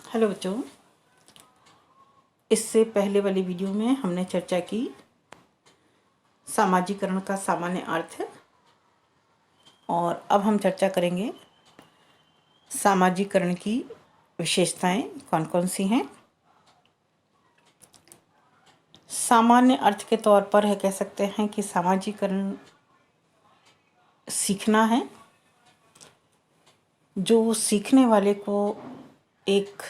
Hello बच्चों। इससे पहले वाली वीडियो में हमने चर्चा की सामाजिकरण का सामान्य अर्थ, और अब हम चर्चा करेंगे सामाजिकरण की विशेषताएं कौन कौन सी हैं। सामान्य अर्थ के तौर पर है कह सकते हैं कि सामाजिकरण सीखना है, जो सीखने वाले को एक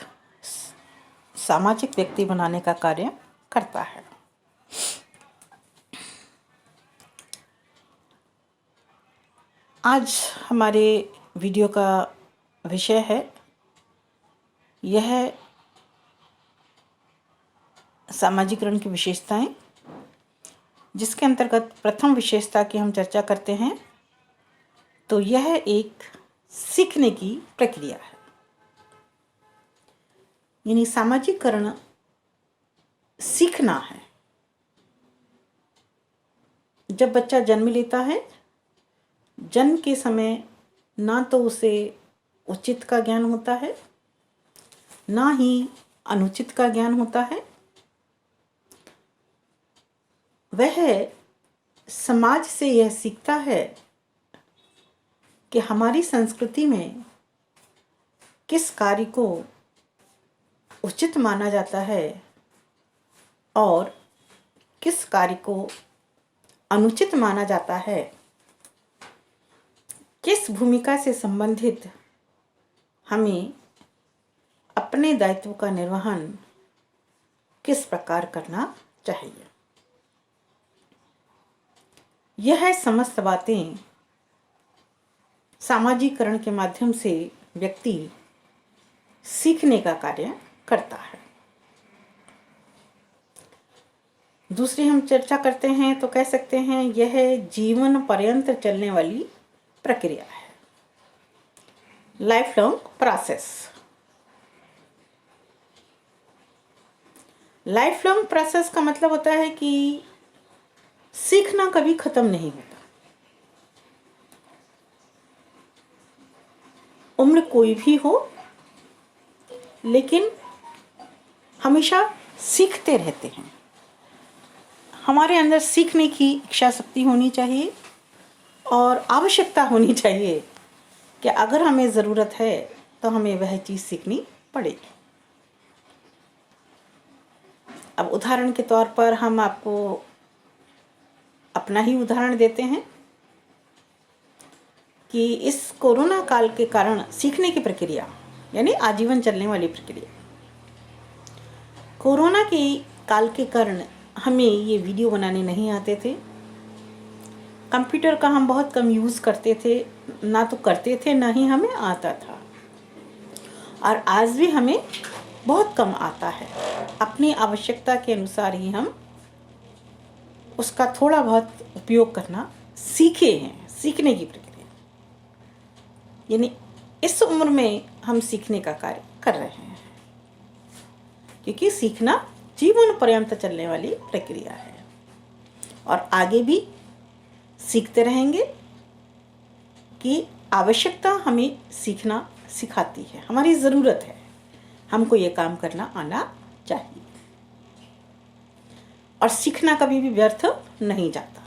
सामाजिक व्यक्ति बनाने का कार्य करता है। आज हमारे वीडियो का विषय है यह सामाजिकरण की विशेषताएं, जिसके अंतर्गत प्रथम विशेषता की हम चर्चा करते हैं तो यह एक सीखने की प्रक्रिया है। यानी सामाजिकरण सीखना है। जब बच्चा जन्म लेता है, जन्म के समय ना तो उसे उचित का ज्ञान होता है, ना ही अनुचित का ज्ञान होता है। वह समाज से यह सीखता है कि हमारी संस्कृति में किस कार्य को उचित माना जाता है और किस कार्य को अनुचित माना जाता है, किस भूमिका से संबंधित हमें अपने दायित्व का निर्वहन किस प्रकार करना चाहिए। यह समस्त बातें सामाजिकरण के माध्यम से व्यक्ति सीखने का कार्य करता है। दूसरी हम चर्चा करते हैं तो कह सकते हैं यह जीवन पर्यंत चलने वाली प्रक्रिया है, life long process. Life long process का मतलब होता है कि सीखना कभी खत्म नहीं होता। उम्र कोई भी हो, लेकिन हमेशा सीखते रहते हैं। हमारे अंदर सीखने की इच्छा शक्ति होनी चाहिए और आवश्यकता होनी चाहिए कि अगर हमें ज़रूरत है तो हमें वह चीज़ सीखनी पड़ेगी। अब उदाहरण के तौर पर हम आपको अपना ही उदाहरण देते हैं कि इस कोरोना काल के कारण सीखने की प्रक्रिया यानी आजीवन चलने वाली प्रक्रिया, कोरोना के काल के कारण हमें ये वीडियो बनाने नहीं आते थे। कंप्यूटर का हम बहुत कम यूज़ करते थे, ना तो करते थे ना ही हमें आता था, और आज भी हमें बहुत कम आता है। अपनी आवश्यकता के अनुसार ही हम उसका थोड़ा बहुत उपयोग करना सीखे हैं। सीखने की प्रक्रिया यानी इस उम्र में हम सीखने का कार्य कर रहे हैं, क्योंकि सीखना जीवन पर्यंत चलने वाली प्रक्रिया है और आगे भी सीखते रहेंगे कि आवश्यकता हमें सीखना सिखाती है। हमारी ज़रूरत है, हमको ये काम करना आना चाहिए, और सीखना कभी भी व्यर्थ नहीं जाता।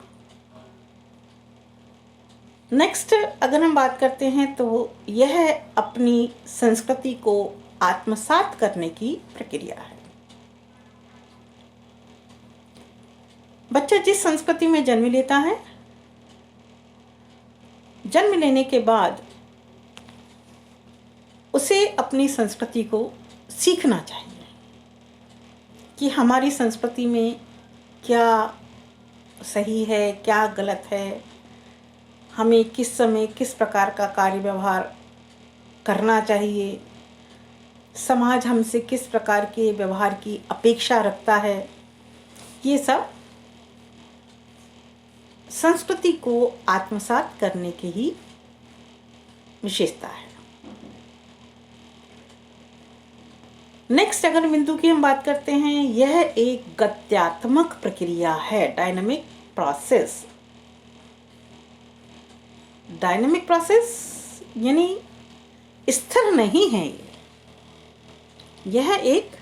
नेक्स्ट अगर हम बात करते हैं तो यह अपनी संस्कृति को आत्मसात करने की प्रक्रिया है। बच्चा जिस संस्कृति में जन्म लेता है, जन्म लेने के बाद उसे अपनी संस्कृति को सीखना चाहिए कि हमारी संस्कृति में क्या सही है, क्या गलत है, हमें किस समय किस प्रकार का कार्य व्यवहार करना चाहिए, समाज हमसे किस प्रकार के व्यवहार की अपेक्षा रखता है। ये सब संस्कृति को आत्मसात करने की ही विशेषता है। नेक्स्ट अगर बिंदु की हम बात करते हैं, यह एक गत्यात्मक प्रक्रिया है, डायनामिक प्रोसेस। डायनामिक प्रोसेस यानी स्थिर नहीं है, यह एक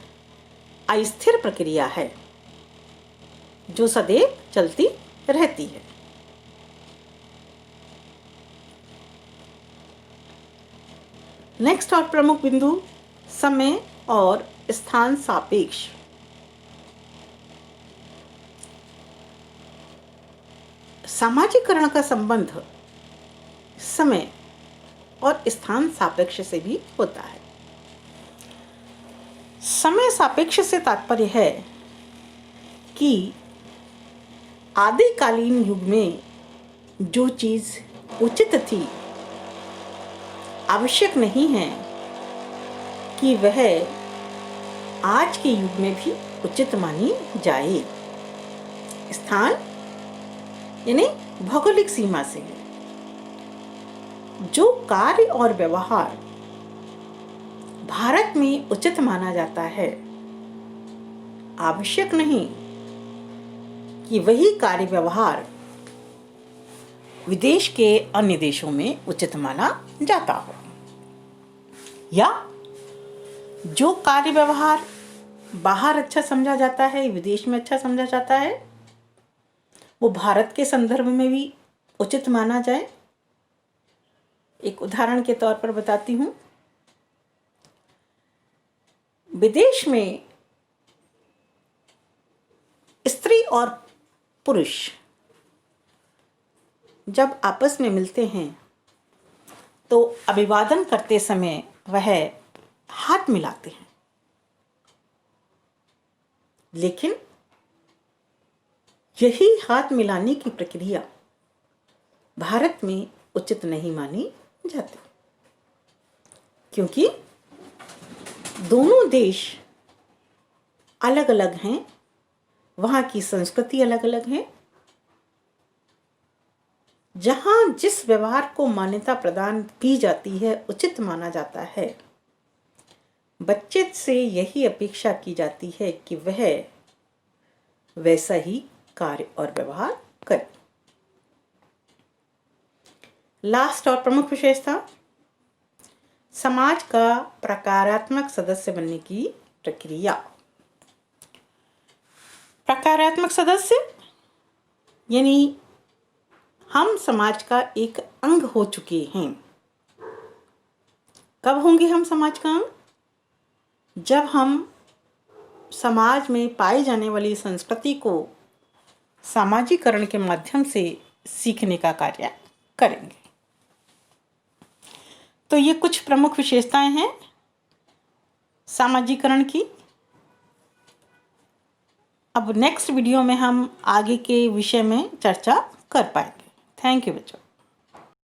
अस्थिर प्रक्रिया है जो सदैव चलती रहती है। नेक्स्ट और प्रमुख बिंदु समय और स्थान सापेक्ष। सामाजिकरण का संबंध समय और स्थान सापेक्ष से भी होता है। समय सापेक्ष से तात्पर्य है कि आदिकालीन युग में जो चीज उचित थी, आवश्यक नहीं है कि वह आज के युग में भी उचित मानी जाए। स्थान यानी भौगोलिक सीमा से जो कार्य और व्यवहार भारत में उचित माना जाता है, आवश्यक नहीं कि वही कार्य व्यवहार विदेश के अन्य देशों में उचित माना जाता हो, या जो कार्य व्यवहार बाहर अच्छा समझा जाता है, विदेश में अच्छा समझा जाता है, वो भारत के संदर्भ में भी उचित माना जाए। एक उदाहरण के तौर पर बताती हूँ। विदेश में स्त्री और पुरुष जब आपस में मिलते हैं तो अभिवादन करते समय वह हाथ मिलाते हैं, लेकिन यही हाथ मिलाने की प्रक्रिया भारत में उचित नहीं मानी जाती, क्योंकि दोनों देश अलग अलग हैं, वहाँ की संस्कृति अलग अलग है। जहाँ जिस व्यवहार को मान्यता प्रदान की जाती है, उचित माना जाता है, बच्चे से यही अपेक्षा की जाती है कि वह वैसा ही कार्य और व्यवहार करे। लास्ट और प्रमुख विशेषता, समाज का प्रकारात्मक सदस्य बनने की प्रक्रिया। प्रकारात्मक सदस्य यानी हम समाज का एक अंग हो चुके हैं। कब होंगे हम समाज का अंग? जब हम समाज में पाई जाने वाली संस्कृति को सामाजिकरण के माध्यम से सीखने का कार्य करेंगे। तो ये कुछ प्रमुख विशेषताएं हैं सामाजिकरण की। अब नेक्स्ट वीडियो में हम आगे के विषय में चर्चा कर पाएंगे। थैंक यू बच्चों।